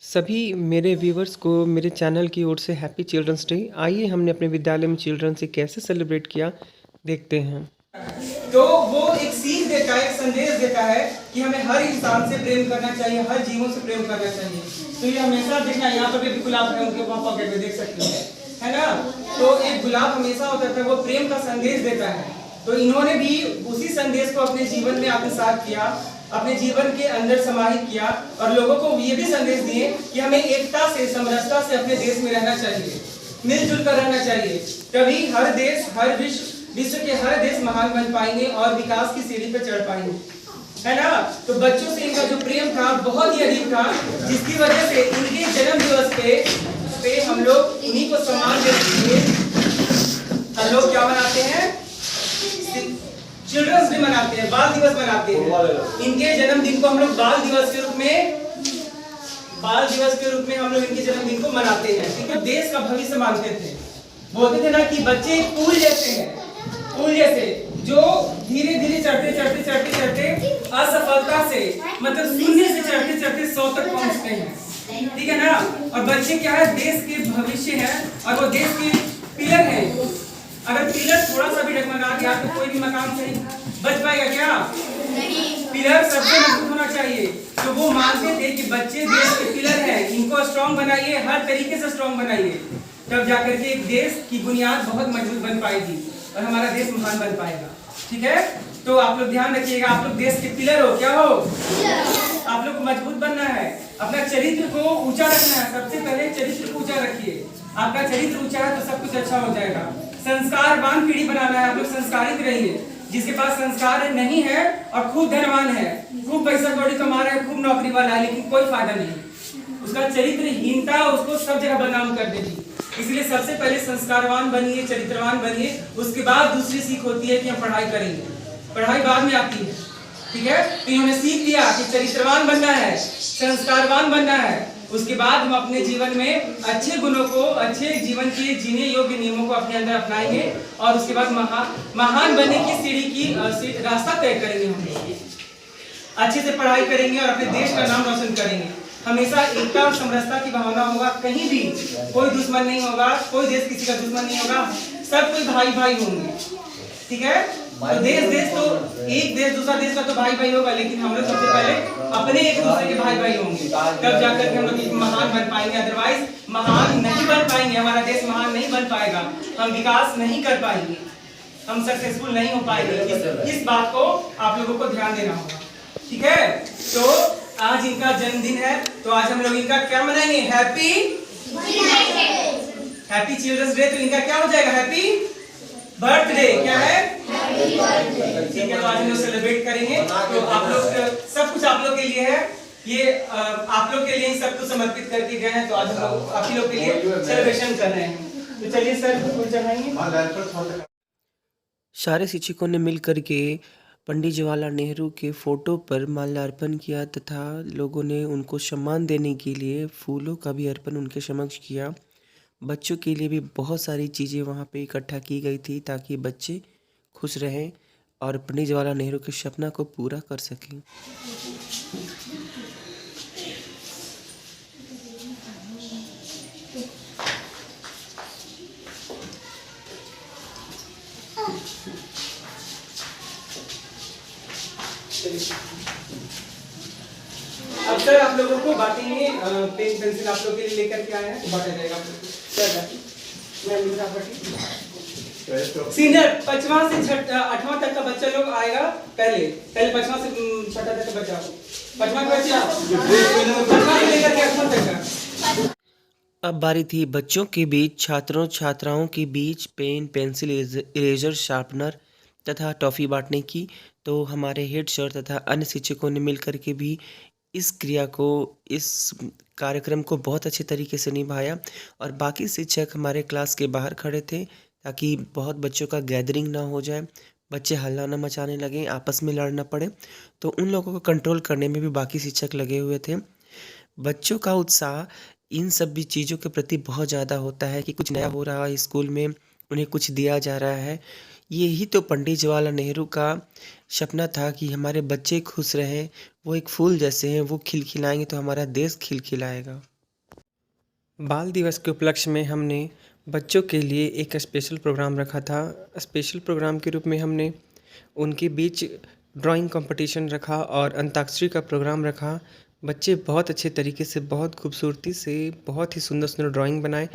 सभी मेरे व्यूवर्स को मेरे चैनल की ओर से हैप्पी चिल्ड्रंस डे। आइए हमने अपने विद्यालय में चिल्ड्रंस डे कैसे सेलिब्रेट किया देखते हैं। तो वो एक सीख देता है, एक संदेश देता है कि हमें हर इंसान से प्रेम करना चाहिए, हर जीवों से प्रेम करना चाहिए। तो ये हमेशा देखना, यहाँ पर भी गुलाब है उनके वहाँ पॉकेट में देख सकते हैं, है ना। तो एक गुलाब हमेशा होता है, वो प्रेम का संदेश देता है। तो इन्होंने भी उसी संदेश को अपने जीवन में आत्मसात किया, अपने जीवन के अंदर समाहित किया और लोगों को ये भी संदेश दिए कि हमें एकता से, समरसता से अपने देश में रहना चाहिए, मिलजुल कर रहना चाहिए। तभी हर देश, हर विश्व के हर देश महान बन पाएंगे और विकास की सीढ़ी पर चढ़ पाएंगे, है ना। तो बच्चों से इनका जो प्रेम था बहुत ही अधिक था, जिसकी वजह से इनके जन्म दिवस पे हम लोग इन्हीं को सम्मान देते हैं। हम लोग क्या मनाते हैं? चिल्ड्रंस डे मनाते हैं, बाल दिवस मनाते हैं। इनके जन्मदिन को हम लोग बाल दिवस के रूप में हम लोग इनके जन्मदिन को मनाते हैं, क्योंकि देश का भविष्य मानते थे। बोलते थे ना कि बच्चे फूल जैसे हैं, फूल जैसे जो धीरे धीरे चढ़ते असफलता से, मतलब शून्य से चढ़ते 100 तक पहुंचते हैं, ठीक है ना। और बच्चे क्या है? देश के भविष्य है और वो देश के पिलर है। अगर पिलर थोड़ा सा भी डगमगा गया तो कोई भी मकान से बच पाएगा क्या? नहीं। पिलर सबसे मजबूत होना चाहिए। तो वो मानते थे कि बच्चे देश के पिलर हैं, इनको स्ट्रॉन्ग बनाइए, हर तरीके से स्ट्रॉन्ग बनाइए, तब जाकर के एक देश की बुनियाद बहुत मजबूत बन पाएगी और हमारा देश महान बन पाएगा, ठीक है। तो आप लोग ध्यान रखिएगा, आप लोग देश के पिलर हो। क्या हो? आप लोग को मजबूत बनना है, अपना चरित्र को ऊंचा रखना है। सबसे पहले चरित्र को ऊंचा रखिए। आपका चरित्र ऊंचा है तो सब कुछ अच्छा हो जाएगा। संस्कारवान पीढ़ी बनाना है, आप लोग संस्कारित रहिए। जिसके पास संस्कार नहीं है और खूब धनवान है, खूब पैसा कौड़ी कमा रहा है, खूब नौकरी वाला है, लेकिन कोई फायदा नहीं, उसका चरित्रहीनता उसको सब जगह बदनाम कर देगी। इसलिए सबसे पहले संस्कारवान बनिए, चरित्रवान बनिए। उसके बाद दूसरी सीख होती है कि हम पढ़ाई करेंगे, पढ़ाई बाद में आती है, ठीक है। तो इन्होंने सीख दिया कि चरित्रवान बनना है, संस्कारवान बनना है। उसके बाद हम अपने जीवन में अच्छे गुणों को, अच्छे जीवन के जीने योग्य नियमों को अपने अंदर अपनाएंगे और उसके बाद महान बनने की सीढ़ी की रास्ता तय करेंगे। हम अच्छे से पढ़ाई करेंगे और अपने देश का नाम रोशन करेंगे। हमेशा एकता और समरसता की भावना होगा, कहीं भी कोई दुश्मन नहीं होगा, कोई देश किसी का दुश्मन नहीं होगा, सब कोई भाई भाई होंगे, ठीक है। तो देश तो एक देश दूसरा देश का तो भाई भाई होगा, लेकिन हम लोग सबसे पहले अपने एक दूसरे के भाई भाई होंगे, तब जाकर के हम लोग महान बन पाएंगे। अदरवाइज महान नहीं बन पाएंगे, हमारा देश महान नहीं बन पाएगा, हम विकास नहीं कर पाएंगे, हम सक्सेसफुल नहीं हो पाएंगे। इस बात को आप लोगों को ध्यान देना होगा, ठीक है। तो आज इनका जन्मदिन है, तो आज हम लोग इनका क्या मनाएंगे? Happy children's day. तो इनका क्या हो जाएगा? Happy birthday. क्या है? ठीक है। तो आज हम लोग सेलिब्रेट करेंगे। तो आप लोग सब कुछ आप लोग के लिए है, ये आप लोग के लिए सब कुछ समर्पित करके गए हैं। तो आज हम लोग आप ही लोग के लिए सेलिब्रेशन कर रहे हैं। तो चलिए सर फूल चढ़ाएंगे। सारे शिक्षकों ने मिलकर के पंडित जवाहरलाल नेहरू के फोटो पर माल्यार्पण किया तथा लोगों ने उनको सम्मान देने के लिए फूलों का भी अर्पण उनके समक्ष किया। बच्चों के लिए भी बहुत सारी चीज़ें वहाँ पे इकट्ठा की गई थी ताकि बच्चे खुश रहें और पंडित जवाहरलाल नेहरू के सपना को पूरा कर सकें। अब सर आप लोगों को बांटेंगे, पेन पेंसिल आप लोग के लिए लेकर के आए हैं, तो बांटा जाएगा आप लोग को। सीनियर 5वां से 8वां तक का बच्चा लोग आएगा, पहले 5वां से 6ठा तक का बच्चा, 5वां का बच्चा 5वां से लेकर के 8वां तक का। अब बारी थी बच्चों के बीच, छात्रों छात्राओं के बीच पेन पेंसिल इरेजर शार्पनर तथा टॉफ़ी बांटने की। तो हमारे हेड सर तथा अन्य शिक्षकों ने मिलकर के भी इस क्रिया को, इस कार्यक्रम को बहुत अच्छे तरीके से निभाया और बाकी शिक्षक हमारे क्लास के बाहर खड़े थे ताकि बहुत बच्चों का गैदरिंग ना हो जाए, बच्चे हल्ला ना मचाने लगें, आपस में लड़ना पड़े। तो उन लोगों को कंट्रोल करने में भी बाकी शिक्षक लगे हुए थे। बच्चों का उत्साह इन सब भी चीज़ों के प्रति बहुत ज़्यादा होता है कि कुछ नया हो रहा है स्कूल में, उन्हें कुछ दिया जा रहा है। यही तो पंडित जवाहरलाल नेहरू का सपना था कि हमारे बच्चे खुश रहें, वो एक फूल जैसे हैं, वो खिलखिलाएंगे तो हमारा देश खिलखिलाएगा। बाल दिवस के उपलक्ष्य में हमने बच्चों के लिए एक स्पेशल प्रोग्राम रखा था। स्पेशल प्रोग्राम के रूप में हमने उनके बीच ड्राइंग कंपटीशन रखा और अंताक्षरी का प्रोग्राम रखा। बच्चे बहुत अच्छे तरीके से, बहुत खूबसूरती से, बहुत ही सुंदर सुंदर ड्राइंग बनाए